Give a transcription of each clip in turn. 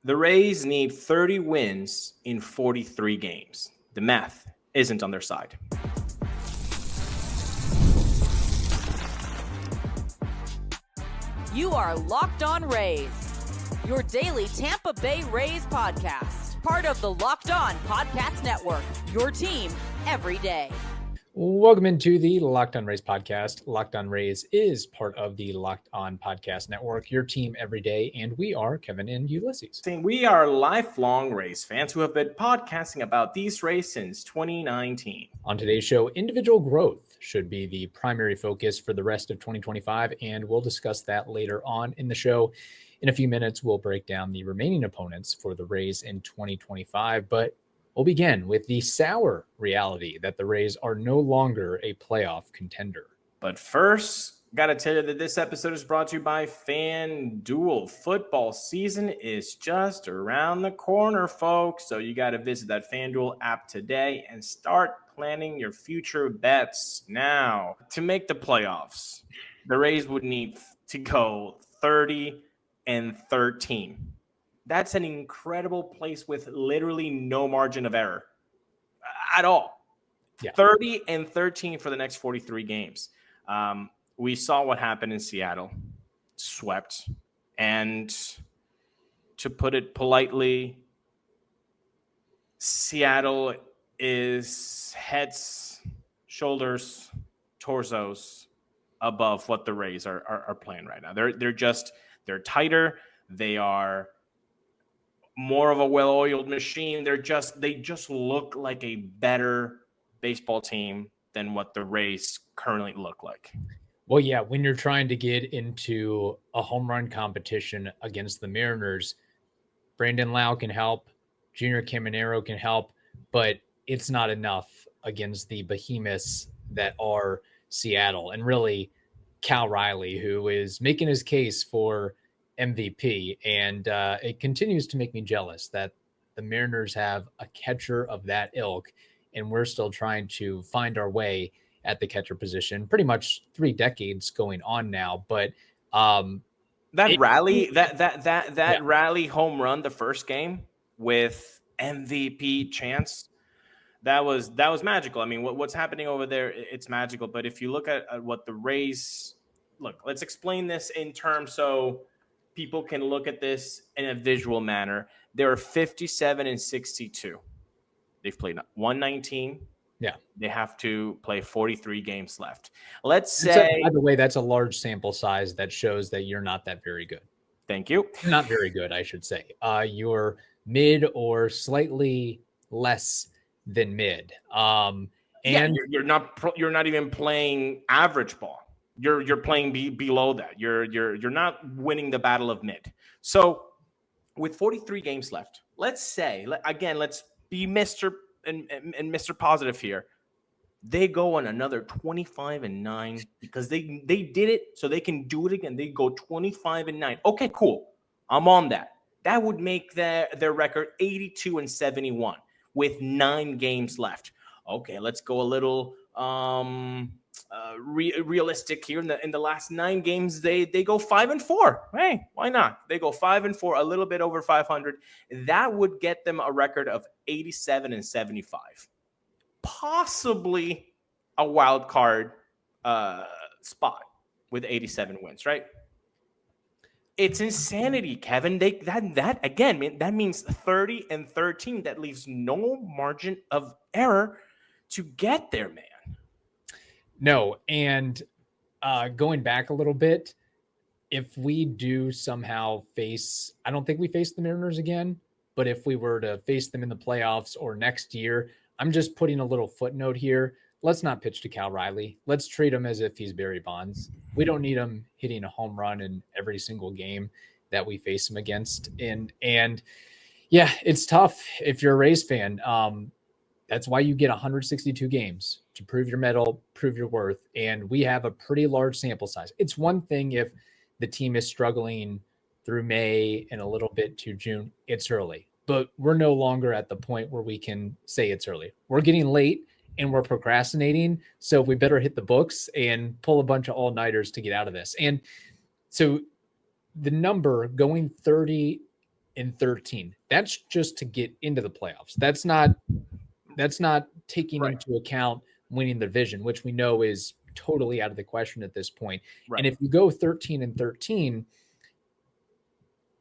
The Rays need 30 wins in 43 games. The math isn't on their side. You are Locked On Rays, your daily Tampa Bay Rays podcast. Part of the Locked On Podcast Network, your team every day. Welcome into the Locked On Rays podcast. Locked On Rays is part of the Locked On Podcast Network, your team every day, and we are Kevin and Ulises. We are lifelong Rays fans who have been podcasting about these Rays since 2019. On today's show, individual growth should be the primary focus for the rest of 2025, and we'll discuss that later on in the show. In a few minutes, we'll break down the remaining opponents for the Rays in 2025, but we'll begin with the sour reality that the Rays are no longer a playoff contender. But first, got to tell you that this episode is brought to you by FanDuel. Football season is just around the corner, folks. So you got to visit that FanDuel app today and start planning your future bets now. To make the playoffs, the Rays would need to go 30-13. That's an incredible place with literally no margin of error at all. Yeah. 30-13 for the next 43 games. We saw what happened in Seattle, swept. And to put it politely, Seattle is heads, shoulders, torsos above what the Rays are playing right now. They're tighter. They are more of a well-oiled machine. They just look like a better baseball team than what the Rays currently look like. Well, yeah, when you're trying to get into a home run competition against the Mariners, Brandon Lau can help, Junior Caminero can help, but it's not enough against the behemoths that are Seattle. And really, Cal Riley, who is making his case for MVP, and it continues to make me jealous that the Mariners have a catcher of that ilk, and we're still trying to find our way at the catcher position. Pretty much 3 decades going on now, but rally home run the first game with MVP chance, that was magical. I mean, what's happening over there, it's magical. But if you look at what the Rays look, let's explain this in terms so people can look at this in a visual manner. They're 57-62. They've played 119. Yeah. They have to play 43 games left. Let's say, by the way, that's a large sample size that shows that you're not that very good. Thank you. Not very good, I should say. You're mid or slightly less than mid. And you're not even playing average ball. You're playing below that. You're not winning the battle of mid. So with 43 games left, let's say, again, let's be Mr. and Mr. Positive here. They go on another 25-9 because they did it, so they can do it again. They go 25-9. Okay, cool. I'm on that. That would make their record 82-71 with 9 games left. Okay, let's go a little realistic here. In the last 9 games, they go 5-4. Hey, why not? They go 5-4, a little bit over 500. That would get them a record of 87-75, possibly a wild card spot with 87 wins. Right? It's insanity, Kevin. That again, that means 30-13. That leaves no margin of error to get there, man. No, and going back a little bit, if we do somehow face, I don't think we face the Mariners again, but if we were to face them in the playoffs or next year, I'm just putting a little footnote here. Let's not pitch to Cal Riley. Let's treat him as if he's Barry Bonds. We don't need him hitting a home run in every single game that we face him against. And yeah, it's tough if you're a Rays fan. That's why you get 162 games to prove your mettle, prove your worth. And we have a pretty large sample size. It's one thing if the team is struggling through May and a little bit to June. It's early, but we're no longer at the point where we can say it's early. We're getting late and we're procrastinating. So we better hit the books and pull a bunch of all-nighters to get out of this. And so the number going 30 and 13. That's just to get into the playoffs. That's not taking Right. into account winning the division, which we know is totally out of the question at this point. Right. And if you go 13 and 13,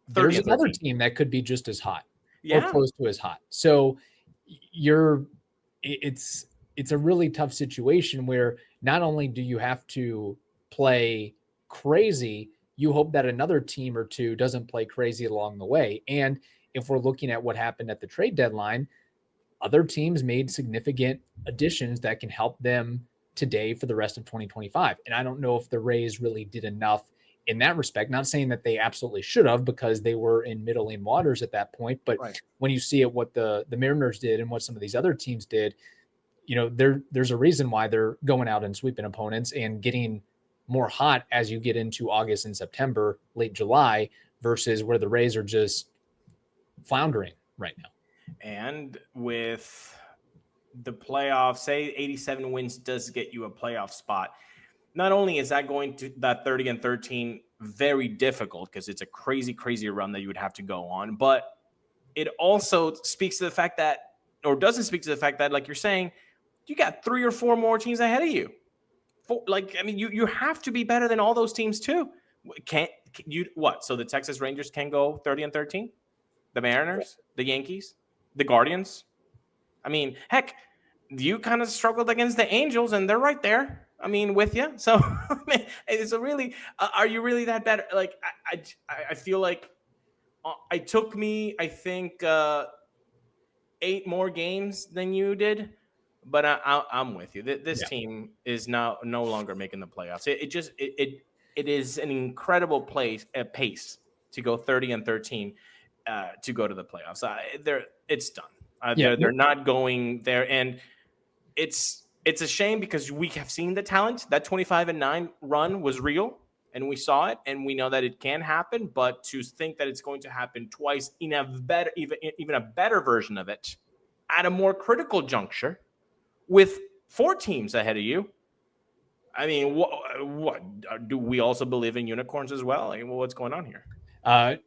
there's another team that could be just as hot or close to as hot. So it's a really tough situation where not only do you have to play crazy, you hope that another team or two doesn't play crazy along the way. And if we're looking at what happened at the trade deadline, other teams made significant additions that can help them today for the rest of 2025. And I don't know if the Rays really did enough in that respect. Not saying that they absolutely should have, because they were in middling waters at that point. But when you see what the Mariners did and what some of these other teams did, there's a reason why they're going out and sweeping opponents and getting more hot as you get into August and September, late July, versus where the Rays are just floundering right now. And with the playoffs, say 87 wins does get you a playoff spot. Not only is that going to that 30 and 13 very difficult, because it's a crazy run that you would have to go on, but it also speaks to the fact that, or doesn't speak to the fact that, like you're saying, you got 3 or 4 more teams ahead of you. You have to be better than all those teams too. Can't you? What? So the Texas Rangers can go 30 and 13? The Mariners, the Yankees, the Guardians. I mean, heck, you kind of struggled against the Angels, and they're right there. I mean, with you. So it's a really. Are you really that better? Like I feel like it took me, I think, 8 more games than you did. But I'm with you. This team is now no longer making the playoffs. It is an incredible pace to go 30 and 13 to go to the playoffs. It's done. They're not going there, and it's a shame because we have seen the talent. That 25-9 run was real, and we saw it, and we know that it can happen. But to think that it's going to happen twice in a better, even a better version of it, at a more critical juncture, with 4 teams ahead of you. I mean, what do we also believe in unicorns as well? I mean, what's going on here?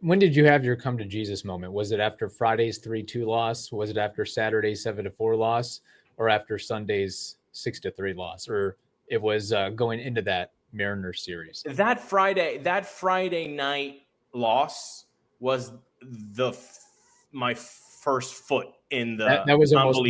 When did you have your come to Jesus moment? Was it after Friday's 3-2 loss? Was it after Saturday's 7-4 loss, or after Sunday's 6-3 loss? Or it was going into that Mariners series? That Friday night loss was my first foot in the that was almost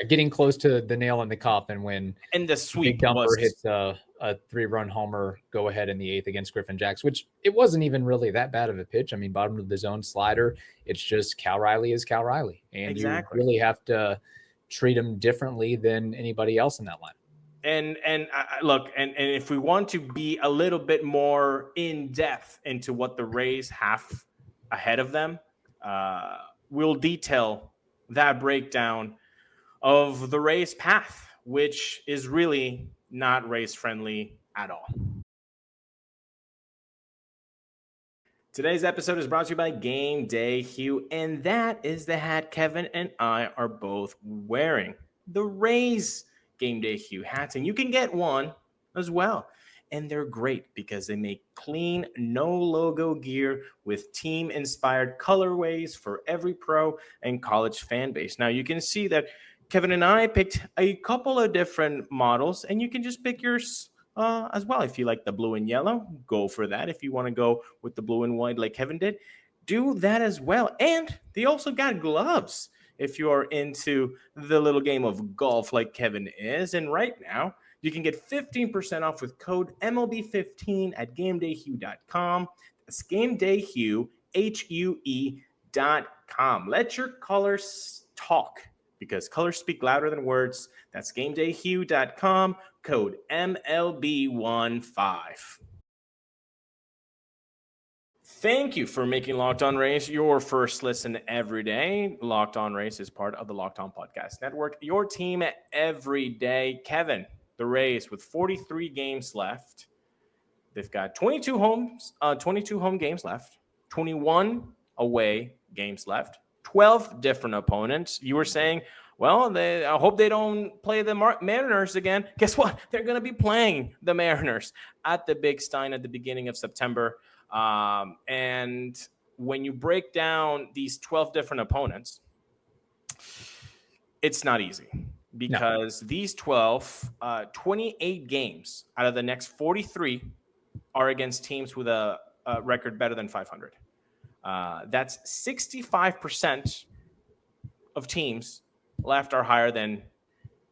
getting close to the nail in the coffin when the sweep Gumper hits a 3-run homer go ahead in the 8th against Griffin Jacks, which it wasn't even really that bad of a pitch. I mean, bottom of the zone slider. It's just Cal Riley is Cal Riley, and you really have to treat him differently than anybody else in that line. And look, and if we want to be a little bit more in depth into what the Rays have ahead of them, we'll detail that breakdown of the Rays path, which is really not Rays friendly at all. Today's episode is brought to you by Game Day Hue, and that is the hat Kevin and I are both wearing. The Rays Game Day Hue hats, and you can get one as well. And they're great because they make clean, no logo gear with team-inspired colorways for every pro and college fan base. Now, you can see that Kevin and I picked a couple of different models, and you can just pick yours as well. If you like the blue and yellow, go for that. If you want to go with the blue and white like Kevin did, do that as well. And they also got gloves if you are into the little game of golf like Kevin is. And right now, you can get 15% off with code MLB15 at GameDayHue.com. That's GameDayHue, HUE.com. Let your colors talk, because colors speak louder than words. That's GameDayHue.com, code MLB15. Thank you for making Locked On Rays your first listen every day. Locked On Rays is part of the Locked On Podcast Network, your team every day. Kevin, the Rays with 43 games left. They've got 22 home games left, 21 away games left, 12 different opponents. You were saying, well, I hope they don't play the Mariners again. Guess what? They're going to be playing the Mariners at the Big Stein at the beginning of September. And when you break down these 12 different opponents, it's not easy because these 28 games out of the next 43 are against teams with a record better than 500. That's 65% of teams left are higher than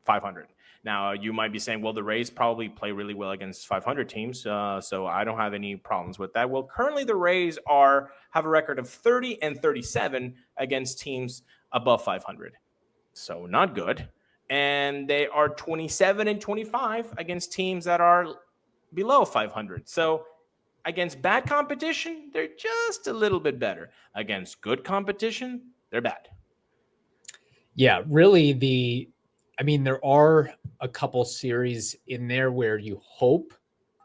500. Now, you might be saying, well, the Rays probably play really well against 500 teams, so I don't have any problems with that. Well, currently the Rays have a record of 30 and 37 against teams above 500. So not good. And they are 27 and 25 against teams that are below 500. So against bad competition, they're just a little bit better. Against good competition, they're bad. Yeah, really there are a couple series in there where you hope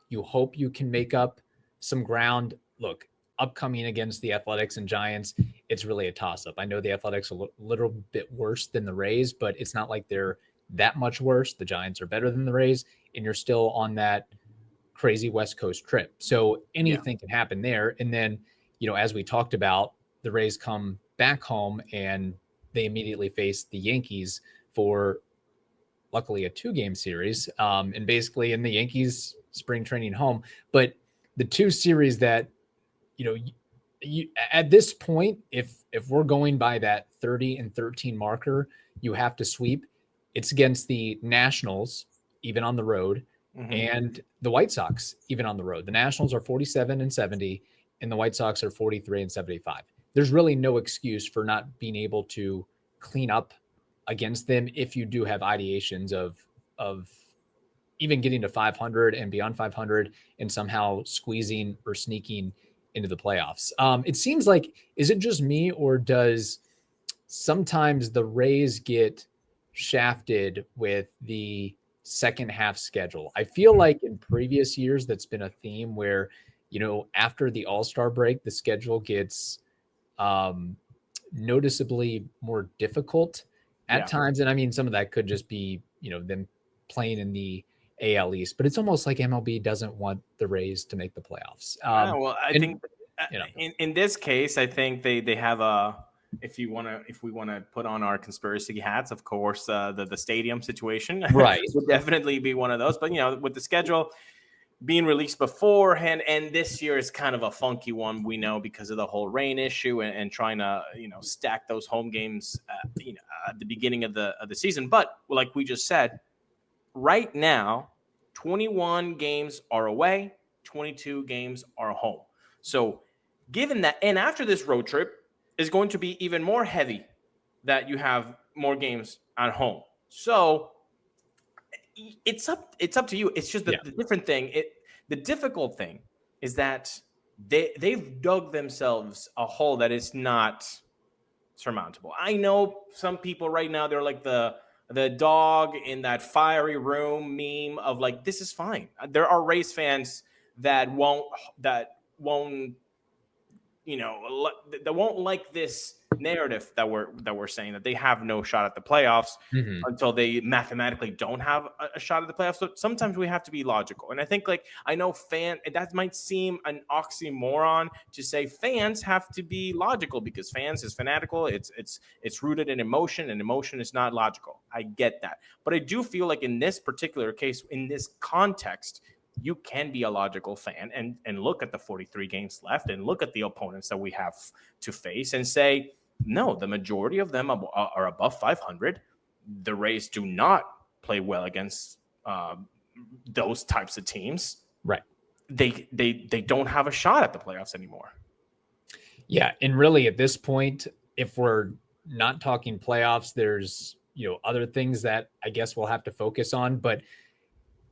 you can make up some ground. Look, upcoming against the Athletics and Giants, it's really a toss-up. I know the Athletics are a little bit worse than the Rays, but it's not like they're that much worse. The Giants are better than the Rays, and you're still on that crazy West Coast trip. So anything can happen there. And then, as we talked about, the Rays come back home and they immediately face the Yankees for luckily a 2-game series, and basically in the Yankees spring training home. But the 2 series that, you at this point, if we're going by that 30 and 13 marker, you have to sweep. It's against the Nationals, even on the road, and the White Sox, even on the road. The Nationals are 47 and 70, and the White Sox are 43 and 75. There's really no excuse for not being able to clean up against them if you do have ideations of even getting to 500 and beyond 500 and somehow squeezing or sneaking into the playoffs. It seems like, is it just me, or does sometimes the Rays get shafted with the second half schedule? I feel like in previous years, that's been a theme where, after the All-Star break, the schedule gets noticeably more difficult at times. And some of that could just be, them playing in the AL East, but it's almost like MLB doesn't want the Rays to make the playoffs. I think in this case, I think they have if we want to put on our conspiracy hats, of course, the stadium situation, right, would definitely be one of those. But with the schedule being released beforehand, and this year is kind of a funky one, we know, because of the whole rain issue and trying to stack those home games at the beginning of the season. But like we just said, right now 21 games are away, 22 games are home. So given that, and after this road trip is going to be even more heavy, that you have more games at home. So it's up to you. It's just the different thing. The difficult thing is that they've dug themselves a hole that is not surmountable. I know some people right now, they're like the dog in that fiery room meme of like, this is fine. There are Rays fans that won't like this narrative that we're saying, that they have no shot at the playoffs until they mathematically don't have a shot at the playoffs. So sometimes we have to be logical. And I think, I know that might seem an oxymoron to say fans have to be logical, because fans is fanatical. It's rooted in emotion, and emotion is not logical. I get that. But I do feel like in this particular case, in this context, you can be a logical fan and look at the 43 games left and look at the opponents that we have to face and say, no, the majority of them are above 500. The Rays do not play well against those types of teams. Right. They don't have a shot at the playoffs anymore. Yeah. And really at this point, if we're not talking playoffs, there's, other things that I guess we'll have to focus on. But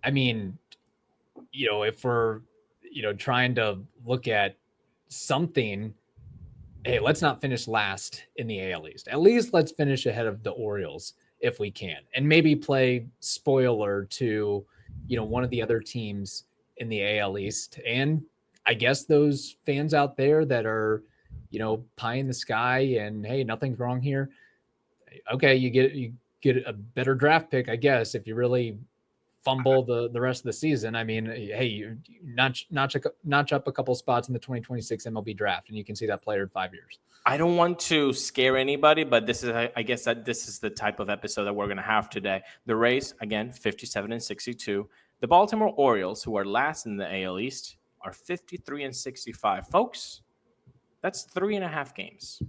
if we're, trying to look at something, hey, let's not finish last in the AL East. At least let's finish ahead of the Orioles if we can, and maybe play spoiler to, one of the other teams in the AL East. And I guess those fans out there that are, pie in the sky and, hey, nothing's wrong here. Okay, you get a better draft pick, I guess, if you really fumble the rest of the season, I mean, hey, you notch up a couple spots in the 2026 MLB draft, and you can see that player in 5 years. I don't want to scare anybody, but this is, I guess that this is the type of episode that we're going to have today. The Rays, again, 57-62. The Baltimore Orioles, who are last in the AL East, are 53-65. Folks, that's 3.5 games.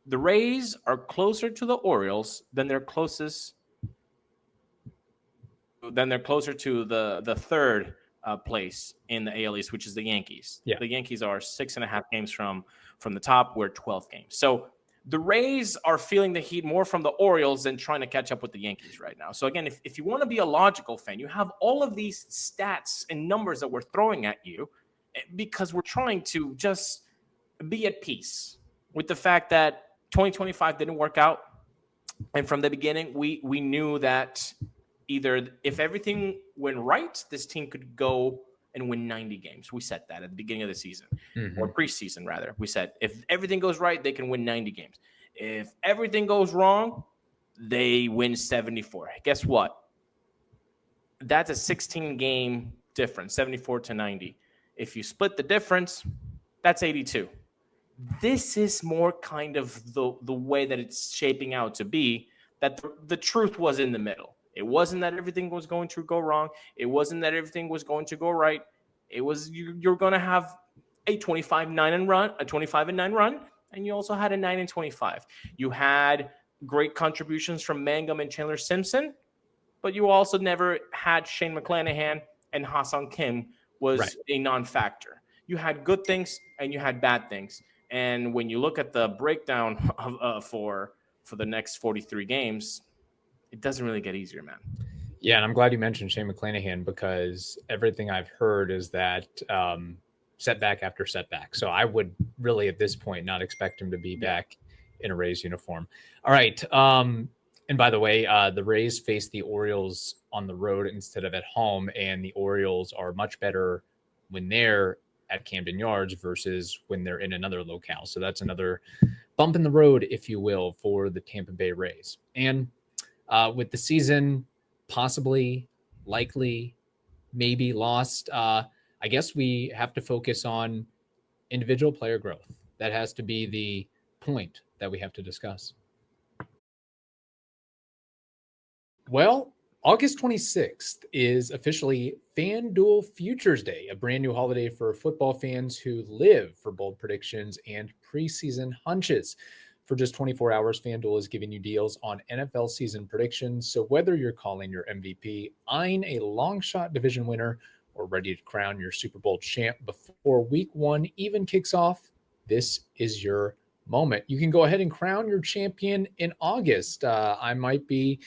The Rays are closer to the Orioles than they're closer to the third place in the AL East, which is the Yankees. Yeah. The Yankees are 6.5 games from the top. We're 12 games. So the Rays are feeling the heat more from the Orioles than trying to catch up with the Yankees right now. So again, if you want to be a logical fan, you have all of these stats and numbers that we're throwing at you because we're trying to just be at peace with the fact that 2025 didn't work out. And from the beginning, we knew that either if everything went right, this team could go and win 90 games. We said that at the beginning of the season, or preseason rather. We said if everything goes right, they can win 90 games. If everything goes wrong, they win 74. Guess what? That's a 16-game difference, 74-90. If you split the difference, that's 82. This is more kind of the way that it's shaping out to be, that the truth was in the middle. It wasn't that everything was going to go wrong. It wasn't that everything was going to go right. It was you're going to have a 25-9 run, and you also had a 9-25. You had great contributions from Mangum and Chandler Simpson, but you also never had Shane McClanahan, and Ha-Seong Kim was a non-factor. You had good things and you had bad things. And when you look at the breakdown of, for the next 43 games, it doesn't really get easier, man. Yeah, and I'm glad you mentioned Shane McClanahan because everything I've heard is that setback after setback. So I would really at this point not expect him to be back in a Rays uniform. All right. And by the way, the Rays face the Orioles on the road instead of at home, and the Orioles are much better when they're at Camden Yards versus when they're in another locale. So that's another bump in the road, if you will, for the Tampa Bay Rays. And with the season possibly, likely, maybe lost, I guess we have to focus on individual player growth. That has to be the point that we have to discuss. Well, August 26th is officially FanDuel Futures Day, a brand new holiday for football fans who live for bold predictions and preseason hunches. For just 24 hours, FanDuel is giving you deals on NFL season predictions. So whether you're calling your MVP, eyeing a long shot division winner, or ready to crown your Super Bowl champ before week 1 even kicks off, this is your moment. You can go ahead and crown your champion in August. I might be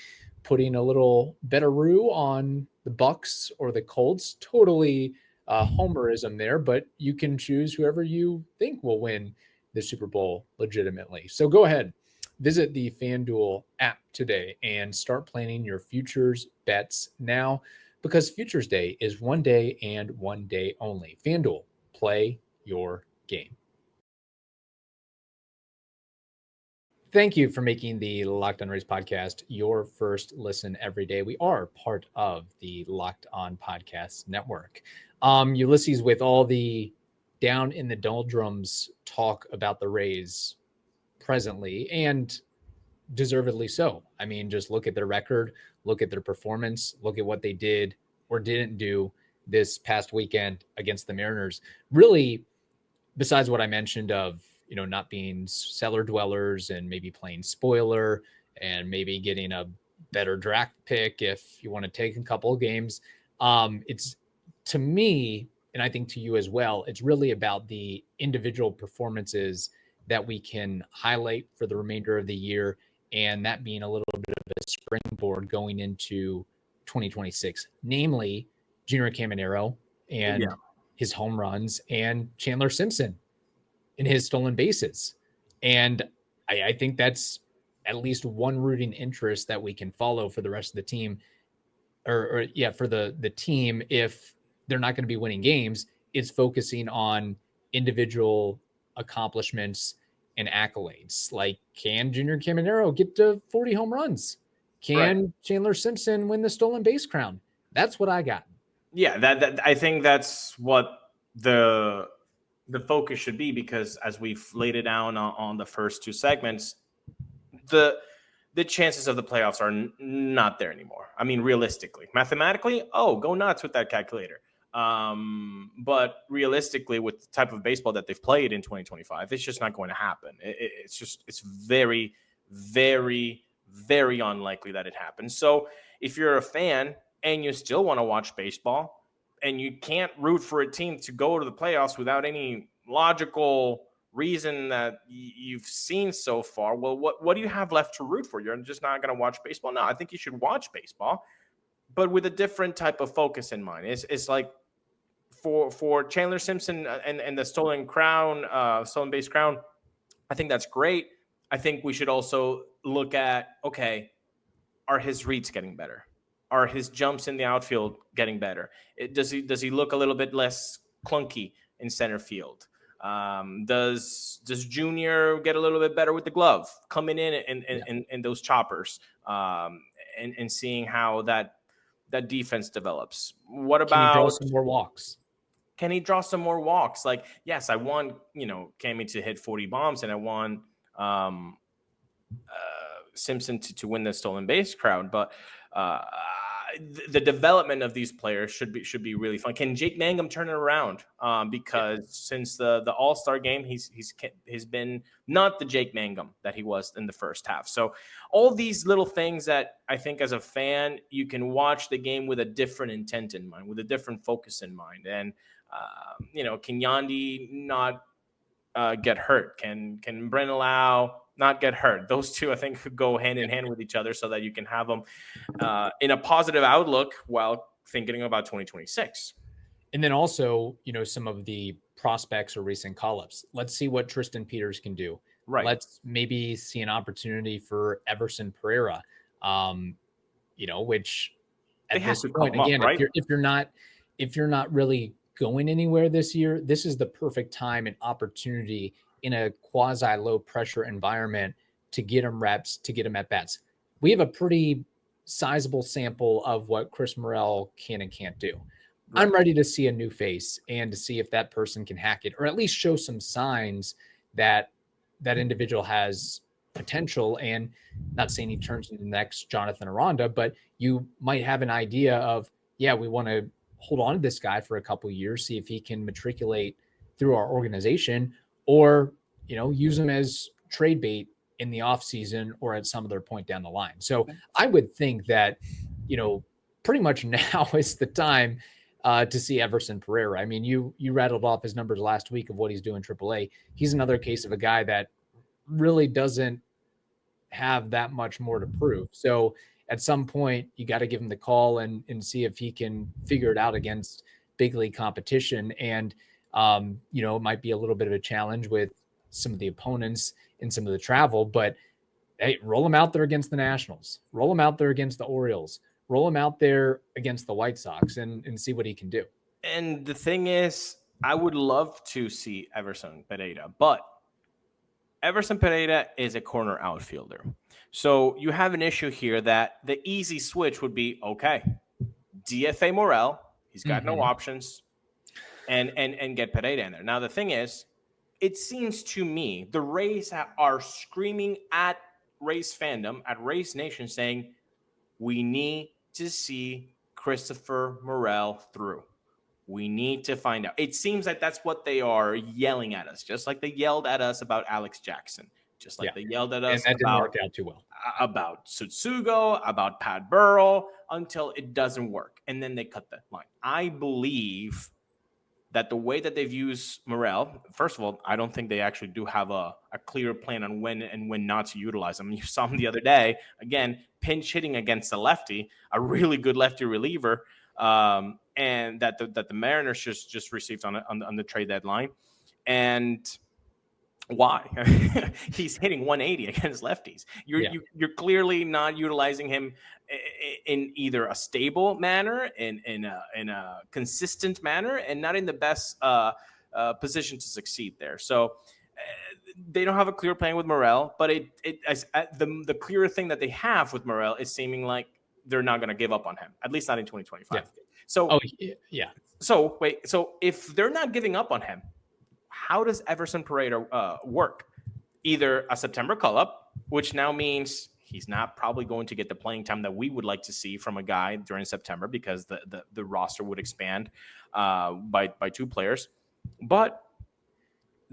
putting a little betteroo on the Bucks or the Colts. Totally homerism there, but you can choose whoever you think will win the Super Bowl legitimately. So go ahead, visit the FanDuel app today and start planning your futures bets now, because Futures Day is one day and one day only. FanDuel, play your game. Thank you for making the Locked On Rays podcast your first listen every day. We are part of the Locked On Podcast Network. Ulises, with all the down in the doldrums talk about the Rays presently, and deservedly so. I mean, just look at their record, look at their performance, look at what they did or didn't do this past weekend against the Mariners. Really, besides what I mentioned of, not being cellar dwellers and maybe playing spoiler and maybe getting a better draft pick if you want to take a couple of games. It's, to me, and I think to you as well, it's really about the individual performances that we can highlight for the remainder of the year, and that being a little bit of a springboard going into 2026, namely Junior Caminero and his home runs, and Chandler Simpson in his stolen bases. And I think that's at least one rooting interest that we can follow for the rest of the team, or for the team. If they're not going to be winning games, it's focusing on individual accomplishments and accolades. Like, can Junior Caminero get to 40 home runs? Can Chandler Simpson win the stolen base crown? That's what I got. Yeah, that I think that's what the focus should be, because as we've laid it down on the first two segments, the chances of the playoffs are not there anymore. I mean, realistically, mathematically, go nuts with that calculator. But realistically, with the type of baseball that they've played in 2025, it's just not going to happen. It's very, very, very unlikely that it happens. So if you're a fan and you still want to watch baseball and you can't root for a team to go to the playoffs without any logical reason that you've seen so far, well, what do you have left to root for? You're just not going to watch baseball? No, I think you should watch baseball, but with a different type of focus in mind. It's like for Chandler Simpson and the stolen base crown, I think that's great. I think we should also look at, okay, are his reads getting better? Are his jumps in the outfield getting better? Does he look a little bit less clunky in center field? Does Junior get a little bit better with the glove, coming in those choppers, and seeing how that defense develops? What about, can he draw some more walks? Can he draw some more walks? Like, yes, I want Cammy to hit 40 bombs, and I want Simpson to win the stolen base crowd, but the development of these players should be really fun. Can Jake Mangum turn it around? Because since the All-Star game, he's been not the Jake Mangum that he was in the first half. So all these little things that I think as a fan, you can watch the game with a different intent in mind, with a different focus in mind. And can Yandy not get hurt? Can Brennan Lau not get hurt? Those two, I think, could go hand in hand with each other so that you can have them in a positive outlook while thinking about 2026. And then also, some of the prospects or recent call-ups. Let's see what Tristan Peters can do. Right. Let's maybe see an opportunity for Everson Pereira, which at this point, again, right? if you're not really going anywhere this year, this is the perfect time and opportunity in a quasi low pressure environment to get him reps, to get him at bats. We have a pretty sizable sample of what Chris Morel can and can't do. Right. I'm ready to see a new face and to see if that person can hack it, or at least show some signs that that individual has potential. And not saying he turns into the next Jonathan Aranda, but you might have an idea of, yeah, we want to hold on to this guy for a couple of years, see if he can matriculate through our organization, or, use him as trade bait in the off season or at some other point down the line. So I would think that, pretty much now is the time to see Everson Pereira. I mean, you rattled off his numbers last week of what he's doing AAA. He's another case of a guy that really doesn't have that much more to prove. So at some point, you got to give him the call and see if he can figure it out against big league competition. And, it might be a little bit of a challenge with some of the opponents and some of the travel, but hey, roll him out there against the Nationals, roll him out there against the Orioles, roll him out there against the White Sox and see what he can do. And the thing is, I would love to see Everson Pereira, but Everson Pereira is a corner outfielder. So you have an issue here that the easy switch would be, okay, DFA Morel, he's got no options, and get Pereira in there. Now, the thing is, it seems to me the Rays are screaming at Rays fandom, at Rays Nation, saying, we need to see Christopher Morel through. We need to find out. It seems like that's what they are yelling at us, just like they yelled at us about Alex Jackson, just like they yelled at us and that didn't work out too well. About Tsutsugo, about Pat Burrell, until it doesn't work. And then they cut that line. I believe that the way that they've used Morel, first of all, I don't think they actually do have a clear plan on when and when not to utilize him. You saw him the other day, again, pinch hitting against a lefty, a really good lefty reliever, and that the Mariners just received on the trade deadline. And why? He's hitting 180 against lefties. You're clearly not utilizing him in either a stable manner, in a consistent manner, and not in the best position to succeed there. So they don't have a clear plan with Morel, but the clearer thing that they have with Morel is seeming like they're not going to give up on him, at least not in 2025. Yeah. So, yeah. So wait, so if they're not giving up on him, how does Everson Pereira work? Either a September call-up, which now means he's not probably going to get the playing time that we would like to see from a guy during September because the roster would expand by 2 players. But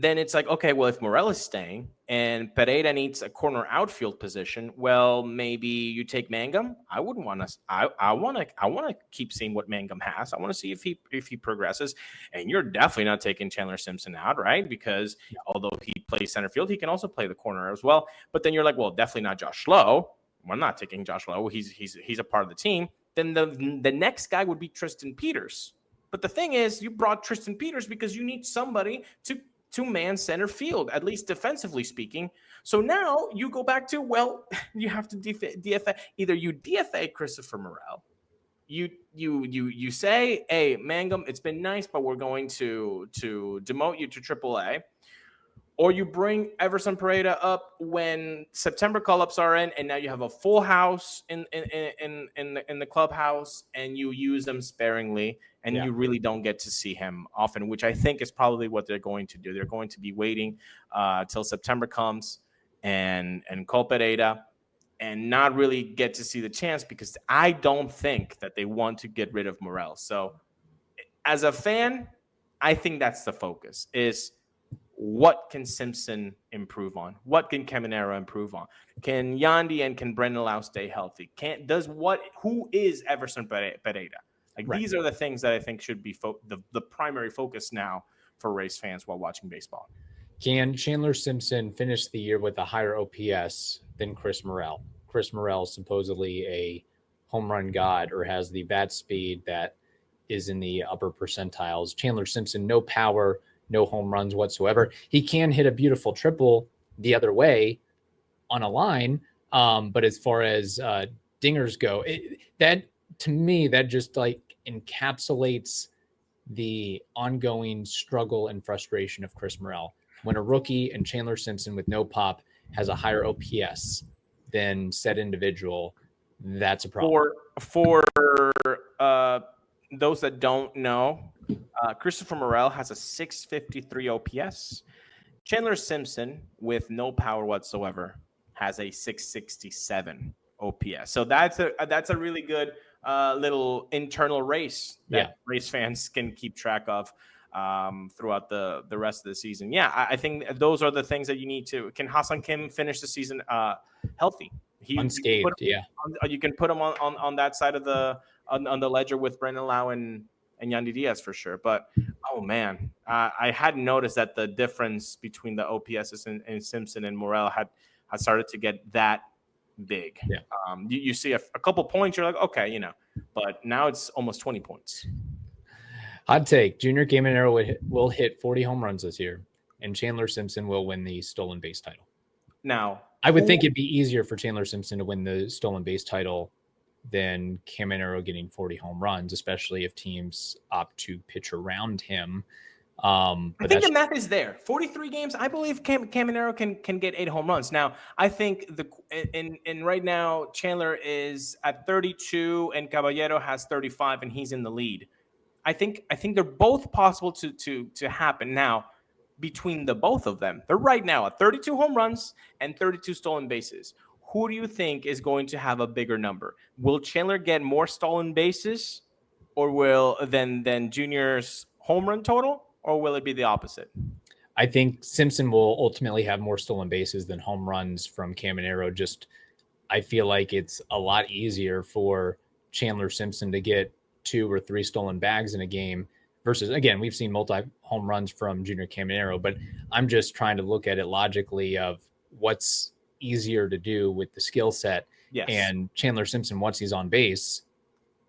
then it's like, okay, well, if Morel is staying and Pereira needs a corner outfield position, well, maybe you take Mangum. I wouldn't want to. I want to keep seeing what Mangum has. I want to see if he progresses. And you're definitely not taking Chandler Simpson out, right? Because although he plays center field, he can also play the corner as well. But then you're like, well, definitely not Josh Lowe. We're not taking Josh Lowe. He's a part of the team. Then the next guy would be Tristan Peters. But the thing is, you brought Tristan Peters because you need somebody to man center field, at least defensively speaking. So now you go back to, well, you have to DFA. Either you DFA Christopher Morel, you say, hey, Mangum, it's been nice, but we're going to demote you to AAA. Or you bring Everson Pereira up when September call-ups are in, and now you have a full house in the clubhouse, and you use them sparingly, and you really don't get to see him often, which I think is probably what they're going to do. They're going to be waiting till September comes and call Pereira and not really get to see the chance because I don't think that they want to get rid of Morel. So as a fan, I think that's the focus is – what can Simpson improve on? What can Caminero improve on? Can Yandy and can Brendan Lau stay healthy? Who is Everson Pereira? These are the things that I think should be the primary focus now for Rays fans while watching baseball. Can Chandler Simpson finish the year with a higher OPS than Chris Morel? Chris Morel is supposedly a home run god or has the bat speed that is in the upper percentiles. Chandler Simpson, no power, no home runs whatsoever. He can hit a beautiful triple the other way on a line. But as far as dingers go, that to me, that just like encapsulates the ongoing struggle and frustration of Chris Morel. When a rookie and Chandler Simpson with no pop has a higher OPS than said individual, that's a problem. For those that don't know, Christopher Morel has a 653 OPS. Chandler Simpson, with no power whatsoever, has a 667 OPS. So that's a really good little internal race that Rays fans can keep track of throughout the rest of the season. Yeah, I think those are the things that you need to. Can Ha-Seong Kim finish the season healthy? Unscathed, you can put him on that side of on the ledger with Brendan Lau and Yandy Diaz for sure. But, oh, man, I hadn't noticed that the difference between the OPSs and Simpson and Morel had started to get that big. Yeah. You see a couple points, you're like, okay, but now it's almost 20 points. Hot take, Junior Caminero will hit 40 home runs this year, and Chandler Simpson will win the stolen base title. Now, I would think it'd be easier for Chandler Simpson to win the stolen base title than Caminero getting 40 home runs, especially if teams opt to pitch around him. I think the math is there. 43 games, I believe Caminero can get 8 home runs. Now, I think in right now, Chandler is at 32 and Caballero has 35 and he's in the lead. I think they're both possible to happen. Now, between the both of them, they're right now at 32 home runs and 32 stolen bases. Who do you think is going to have a bigger number? Will Chandler get more stolen bases or than Junior's home run total, or will it be the opposite? I think Simpson will ultimately have more stolen bases than home runs from Caminero. I feel like it's a lot easier for Chandler Simpson to get 2 or 3 stolen bags in a game versus, again, we've seen multi home runs from Junior Caminero, but I'm just trying to look at it logically of what's easier to do with the skill set. Yes. And Chandler Simpson, once he's on base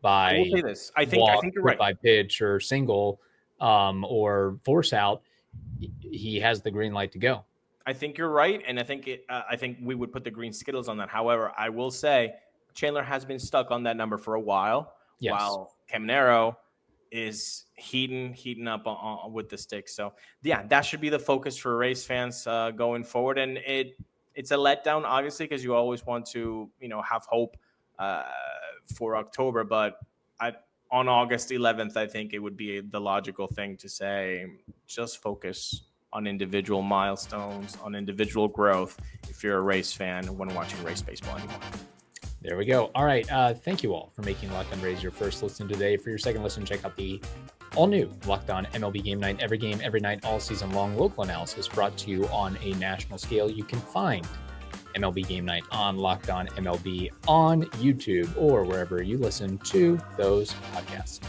by I will say this. I think you're right. By pitch or single or force out, he has the green light to go. I think you're right, and I think we would put the green Skittles on that. However, I will say Chandler has been stuck on that number for a while, while Caminero is heating up with the stick. So, yeah, that should be the focus for Rays fans going forward, and it's a letdown, obviously, because you always want to, have hope for October, but on August 11th, I think it would be the logical thing to say, just focus on individual milestones, on individual growth if you're a Rays fan when watching Rays baseball anymore. There we go. All right. Thank you all for making Locked On Rays your first listen today. For your second listen, check out the all-new Locked On MLB Game Night. Every game, every night, all season long. Local analysis brought to you on a national scale. You can find MLB Game Night on Locked On MLB on YouTube or wherever you listen to those podcasts.